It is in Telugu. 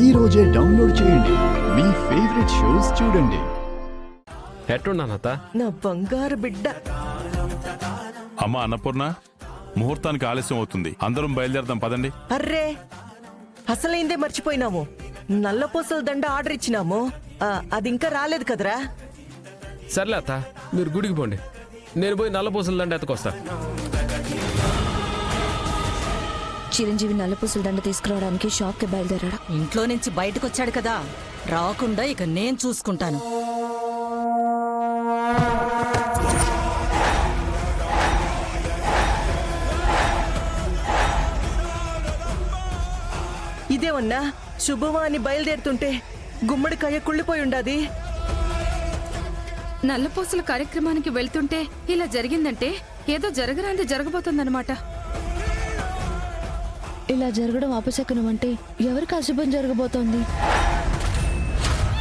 ఈ రోజే డౌన్లోడ్ చేయండి. మీ ఫేవరెట్ షోస్ చూడండి. ఎట్టున్నానత్త? నా బంగారు బిడ్డ. అమ్మా అన్నపూర్ణ, ముహూర్తానికి ఆలస్యం అవుతుంది. అందరం బయలుదేరదాం పదండి. అర్రే, అసలైందే మర్చిపోయినాము. నల్లపూసల దండ ఆర్డర్ ఇచ్చినాము. అది ఇంకా రాలేదు కదరా. సర్లే అత్త, మీరు గుడికి పోండి, నేను పోయి నల్లపూసల దండ ఎత్తుకొస్తా. చిరంజీవి నల్లపూసల దండ తీసుకురావడానికి షాప్కి బయలుదేరాడు. ఇంట్లో నుంచి బయటకు వచ్చాడు కదా, రాకుండా ఇక నేను చూసుకుంటాను. ఇదేమన్నా శుభవాని బయలుదేరుతుంటే గుమ్మడికాయ కుళ్ళిపోయి ఉండాది. నల్లపూసల కార్యక్రమానికి వెళ్తుంటే ఇలా జరిగిందంటే ఏదో జరగరాంది జరగబోతుందన్నమాట. ఇలా జరగడం అపశకునం అంటే ఎవరికి అశుభం జరగబోతోంది?